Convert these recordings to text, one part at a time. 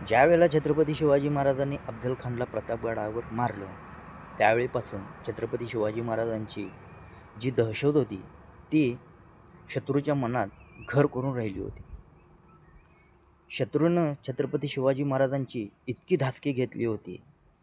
ज्यावेळेला छत्रपती शिवाजी महाराजांनी अफझल खानला प्रतापगडावर मारलं, त्यावेळीपासून छत्रपती शिवाजी महाराजांची जी दहशत होती ती शत्रूच्या मनात घर करून राहिली होती. शत्रूनं छत्रपती शिवाजी महाराजांची इतकी धास्ती घेतली होती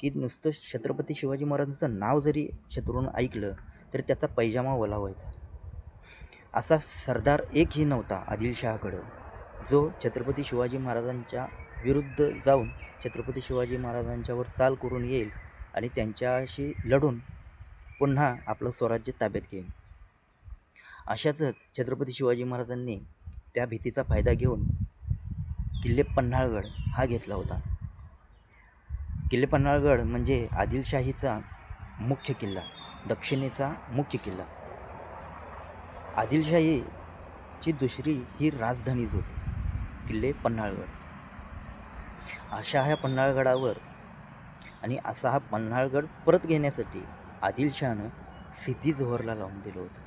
की नुसतं छत्रपती शिवाजी महाराजांचं नाव जरी शत्रूनं ऐकलं तर त्याचा पैजामा ओला व्हायचा. असा सरदार एकही नव्हता आदिलशहाकडं जो छत्रपती शिवाजी महाराजांच्या विरुद्ध जाऊन छत्रपती शिवाजी महाराजांच्यावर चाल करून येईल आणि त्यांच्याशी लढून पुन्हा आपलं स्वराज्य ताब्यात घेईल. अशातच छत्रपती शिवाजी महाराजांनी त्या भीतीचा फायदा घेऊन किल्ले पन्हाळगड हा घेतला होता. किल्ले पन्हाळगड म्हणजे आदिलशाहीचा मुख्य किल्ला, दक्षिणेचा मुख्य किल्ला. आदिलशाहीची दुसरी ही राजधानीच होती, किल्ले पन्हाळगड. अशा ह्या पन्हाळगडावर आणि असा हा पन्हाळगड परत घेण्यासाठी आदिलशहानं सिद्दी जोहरला लावून दिलं होतं.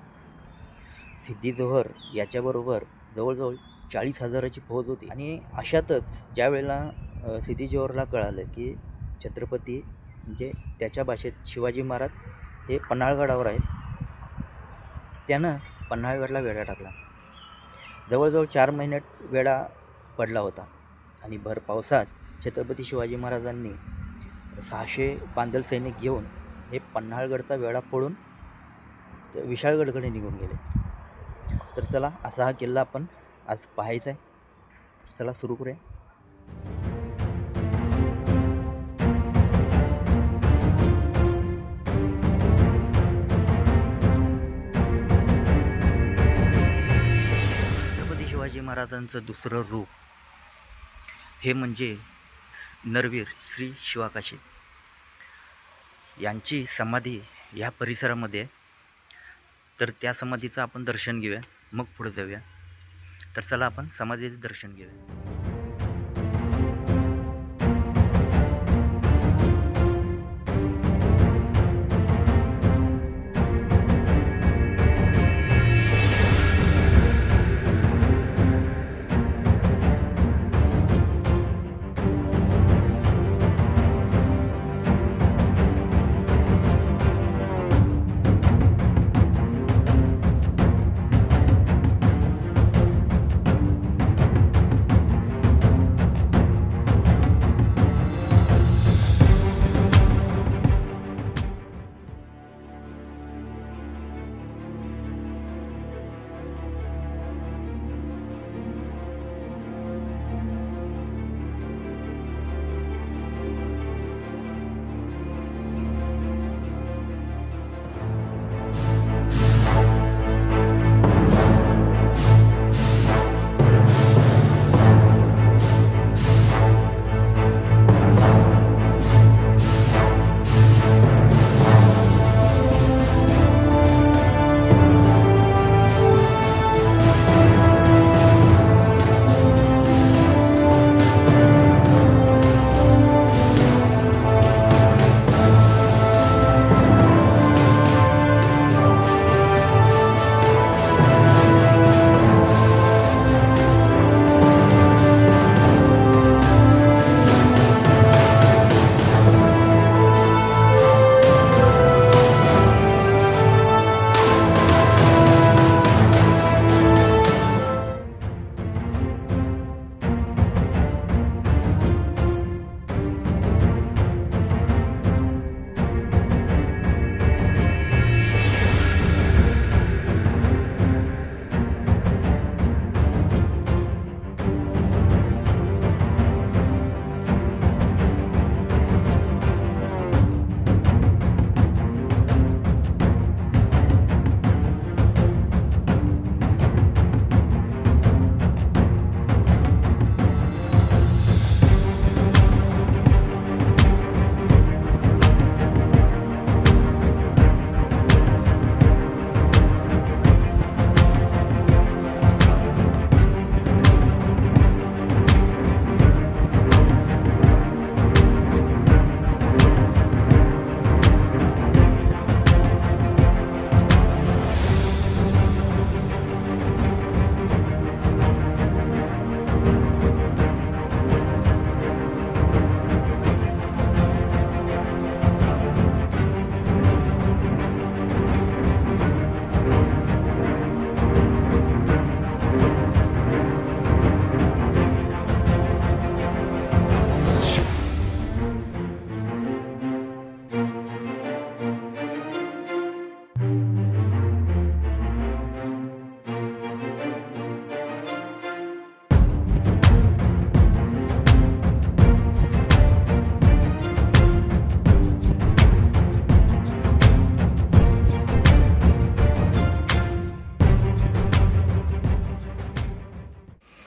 सिद्दी जोहर याच्याबरोबर जवळजवळ 40,000ची फौज होती. आणि अशातच ज्या वेळेला सिद्दी जोहरला कळालं की छत्रपती म्हणजे त्याच्या भाषेत शिवाजी महाराज हे पन्हाळगडावर आहेत, त्यानं पन्हाळगडला वेढा टाकला. जवळजवळ 4 महिन्यात वेढा पडला होता आणि भर पावसात छत्रपती शिवाजी महाराजांनी 600 पांदल सैनिक घेऊन हे पन्हाळगडचा वेढा फोडून विशाळगडकडे निघून गेले. तर चला, असा हा किल्ला आपण आज पाहायचा आहे. तर चला सुरू करूया. छत्रपती शिवाजी महाराजांचं दुसरं रूप हे म्हणजे नरवीर श्री शिवाकाशी यांची समाधी या परिसरामध्ये. तर त्या समाधीचं आपण दर्शन घेऊया, मग पुढे जाऊया. तर चला आपण समाधीचं दर्शन घेऊया.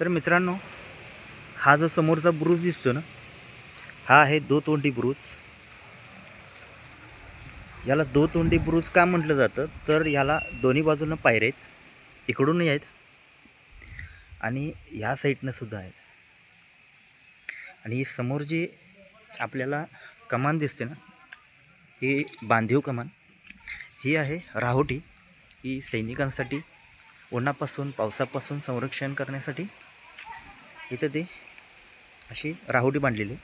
तर मित्रांनो, हा जो समोरचा बुरुज दिसतो ना, हा आहे दोतोंडी बुरुज. याला दोतोंडी बुरुज का म्हटलं जातं, तर याला दोन्ही बाजूनं पायऱ्या आहेत, इकडूनही आहेत आणि ह्या साईडनं सुद्धा आहेत. आणि समोर जी आपल्याला कमान दिसते ना, ही बांधीव कमान, ही आहे राहोटी. ही सैनिकांसाठी उन्हापासून पावसापासून संरक्षण करण्यासाठी इथं ते अशी राहोटी बांधलेली.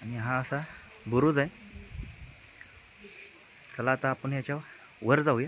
आणि हा असा बुरुज आहे. चला आता आपण याच्या वर जाऊया.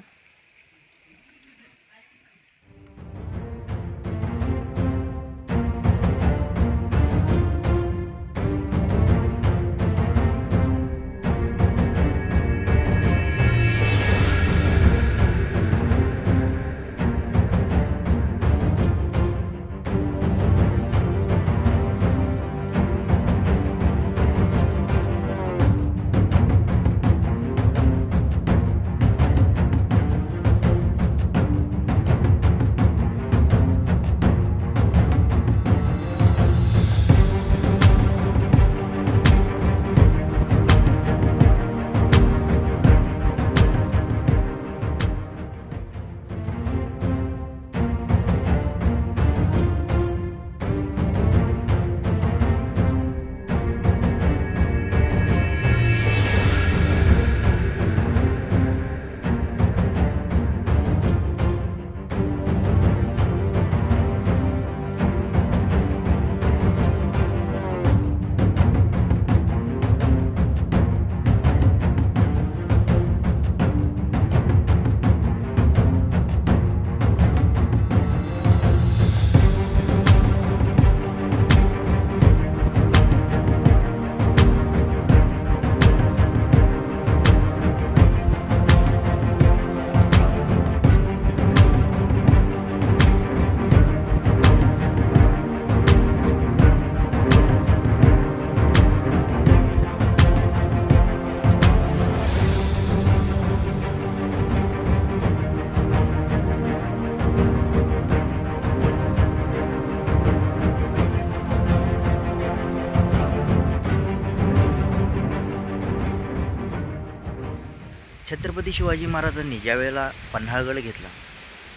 छत्रपती शिवाजी महाराजांनी ज्यावेळेला पन्हाळगड घेतला,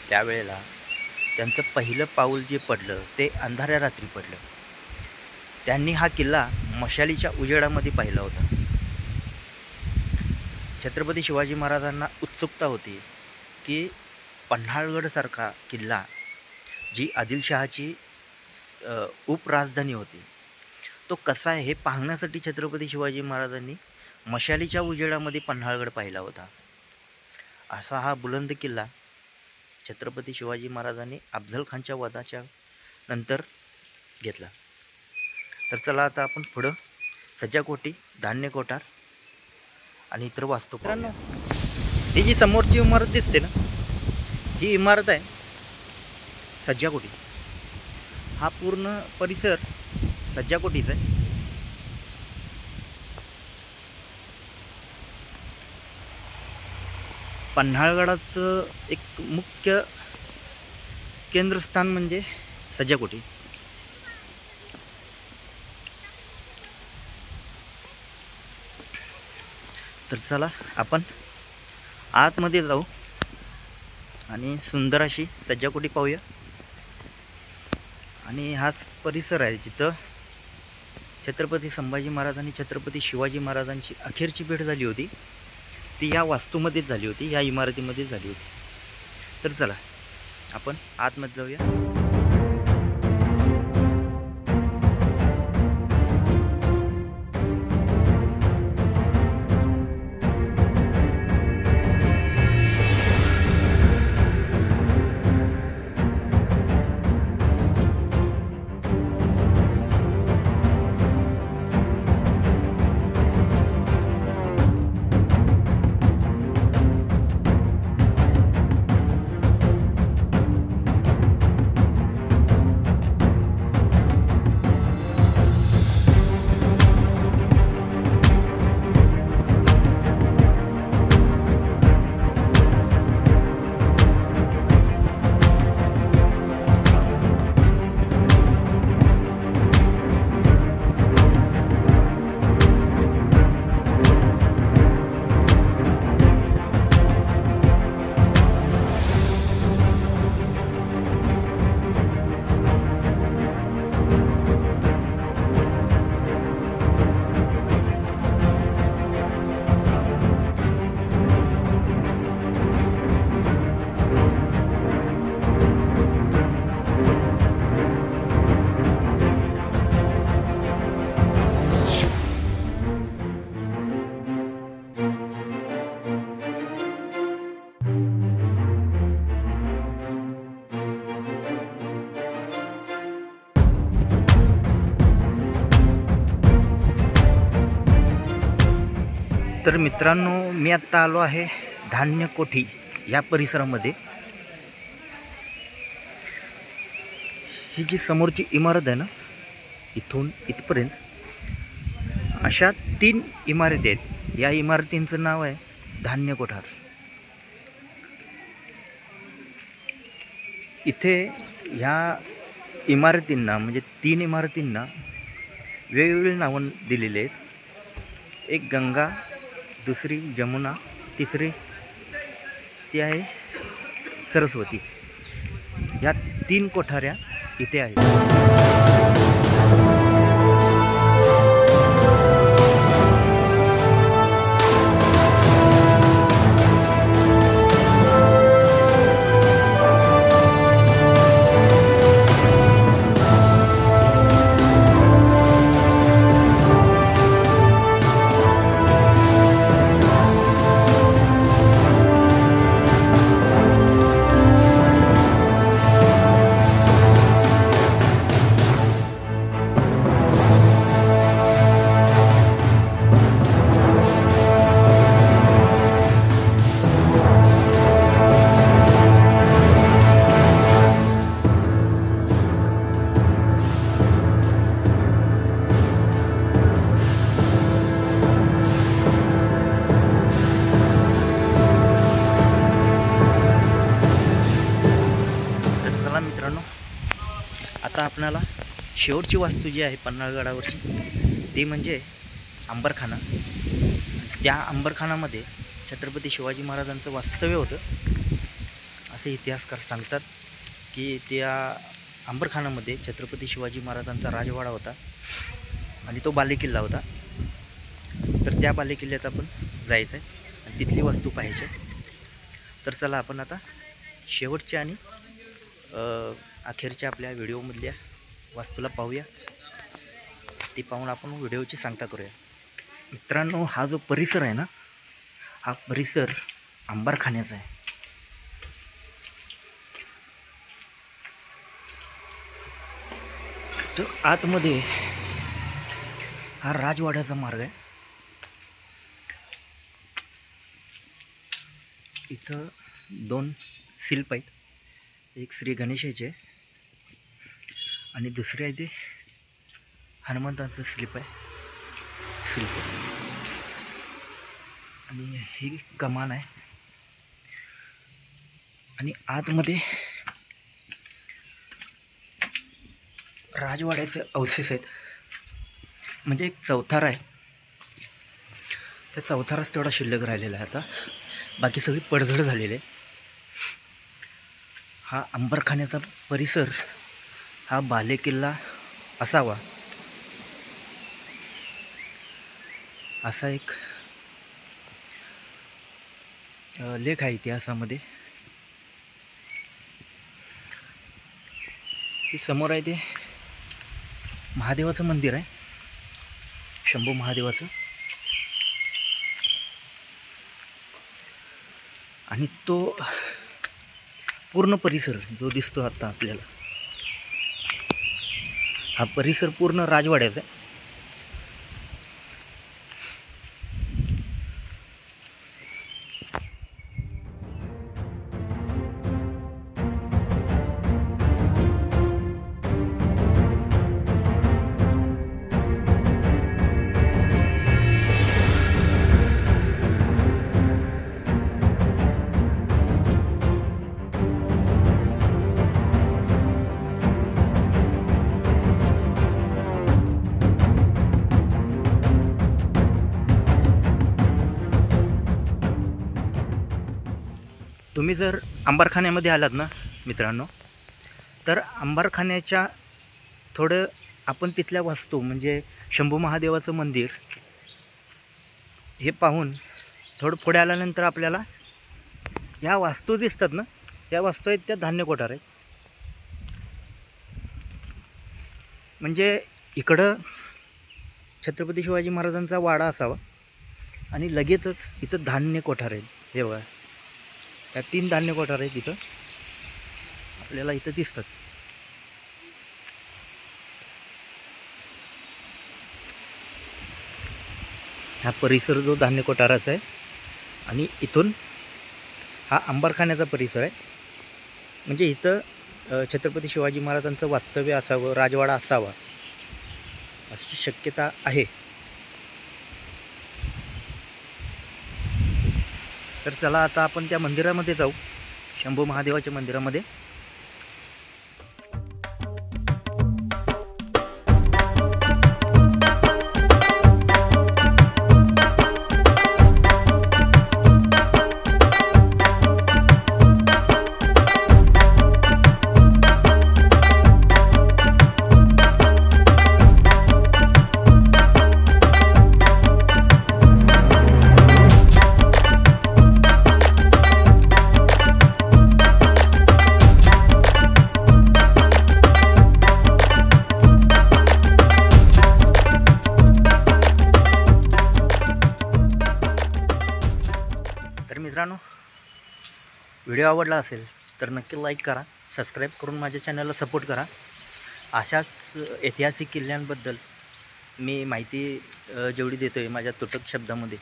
त्यावेळेला त्यांचं पहिलं पाऊल जे पडलं ते अंधाऱ्या रात्री पडलं. त्यांनी हा किल्ला मशालीच्या उजेडामध्ये पाहिला होता. छत्रपती शिवाजी महाराजांना उत्सुकता होती की पन्हाळगडसारखा किल्ला, जी आदिलशहाची उपराजधानी होती, तो कसा आहे हे पाहण्यासाठी छत्रपती शिवाजी महाराजांनी मशालीच्या उजेडामध्ये पन्हाळगड पाहिला होता. असा हा बुलंद किल्ला छत्रपती शिवाजी महाराजांनी अफझल खानच्या वधाच्या नंतर घेतला. तर चला आता आपण पुढं सज्जाकोटी, धान्य कोठार आणि इतर वास्तू पाहूया. ही जी समोरची इमारत दिसते ना, ही इमारत आहे सज्जाकोटी. हा पूर्ण परिसर सज्जाकोटीचा आहे. पन्हाळगडाचं एक मुख्य केंद्रस्थान म्हणजे सज्जाकोटी. तर चला आपण आतमध्ये जाऊ आणि सुंदर अशी सज्जाकोटी पाहूया. आणि हाच परिसर आहे जिथं छत्रपती संभाजी महाराज आणि छत्रपती शिवाजी महाराजांची अखेरची भेट झाली होती. ती या वास्तूमध्येच झाली होती, या इमारतीमध्येच झाली होती. तर चला आपण आतमध्ये जाऊया. तर मित्रांनो, मी आत्ता आलो आहे धान्य कोठी या परिसरामध्ये. ही जी समोरची इमारत आहे ना, इथून इथपर्यंत अशा 3 इमारती आहेत. या इमारतींचं नाव आहे धान्य कोठार. इथे ह्या इमारतींना म्हणजे 3 इमारतींना वेगवेगळी नावं दिलेली आहेत. एक गंगा, दुसरी जमुना, तिसरी ती आहे सरस्वती. या 3 कोठाऱ्या इथे आहेत. मित्रांनो, आता आपल्याला शेवटची वास्तू जी आहे पन्हाळगडावरची ती म्हणजे अंबरखाना. त्या अंबरखानामध्ये छत्रपती शिवाजी महाराजांचं वास्तव्य होतं असे इतिहासकार सांगतात की त्या अंबरखानामध्ये छत्रपती शिवाजी महाराजांचा राजवाडा होता आणि तो बालेकिल्ला होता. तर त्या बालेकिल्ल्यात आपण जायचं आहे आणि तिथली वस्तू पाहायची. तर चला आपण आता शेवटच्या आणि अखेरच्या आपल्या व्हिडिओमधल्या वास्तूला पाहूया. ती पाहून आपण व्हिडिओची सांगता करूया. मित्रांनो, हा जो परिसर आहे ना, हा परिसर अंबरखान्याचा आहे. तर आतमध्ये हा राजवाड्याचा मार्ग आहे. इथं 2 शिल्प आहेत. एक श्री गणेशाचे आणि दुसरे आहे ते हनुमंतांचं शिल्प आणि ही कमान आहे. आणि आतमध्ये राजवाड्याचे अवशेष आहेत. म्हणजे एक चौथार आहे. त्या चौथाराच तेवढा शिल्लक राहिलेला आहे. आता बाकी सगळी पडझड झालेली आहे. हा अंबरखान्याचा परिसर हा बालेकिल्ला असावा असा एक लेख आहे इतिहासामध्ये. समोर आहे ते महादेवाचं मंदिर आहे, शंभू महादेवाचं. आणि तो पूर्ण परिसर जो दिसतो आता आपल्याला, हा परिसर पूर्ण राजवाड्याचा आहे. तुम्ही जर अंबरखान्यामध्ये आलात ना मित्रांनो, तर अंबरखान्याच्या थोडं आपण तिथल्या वास्तू म्हणजे शंभू महादेवाचं मंदिर हे पाहून थोडं पुढे आल्यानंतर आपल्याला ह्या वास्तू दिसतात ना, त्या वास्तू आहेत त्या धान्य कोठार आहेत. म्हणजे इकडं छत्रपती शिवाजी महाराजांचा वाडा असावा आणि लगेचच इथं धान्य कोठार आहे. हे बघा, त्या 3 धान्य कोठार आहेत इथं आपल्याला इथं दिसतात. हा परिसर जो धान्य कोठाराचा आहे आणि इथून हा अंबारखान्याचा परिसर आहे. म्हणजे इथं छत्रपती शिवाजी महाराजांचं वास्तव्य असावं, राजवाडा असावा अशी शक्यता आहे. तर चला आता आपण त्या मंदिरामध्ये जाऊ, शंभू महादेवाच्या मंदिरामध्ये. तर मित्रांनो, व्हिडिओ आवडला असेल तर नक्की लाईक करा, सबस्क्राईब करून माझ्या चॅनलला सपोर्ट करा. अशाच ऐतिहासिक किल्ल्यांबद्दल मी माहिती जेवढी देतो आहे माझ्या तुटक शब्दामध्ये,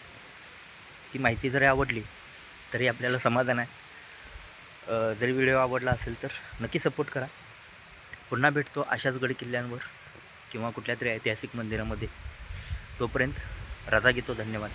ती माहिती जरी आवडली तरी आपल्याला समाधान आहे. जरी व्हिडिओ आवडला असेल तर नक्की सपोर्ट करा. पुन्हा भेटतो अशाच गड किल्ल्यांवर किंवा कुठल्या तरी ऐतिहासिक मंदिरामध्ये. तोपर्यंत रजा घेतो. धन्यवाद.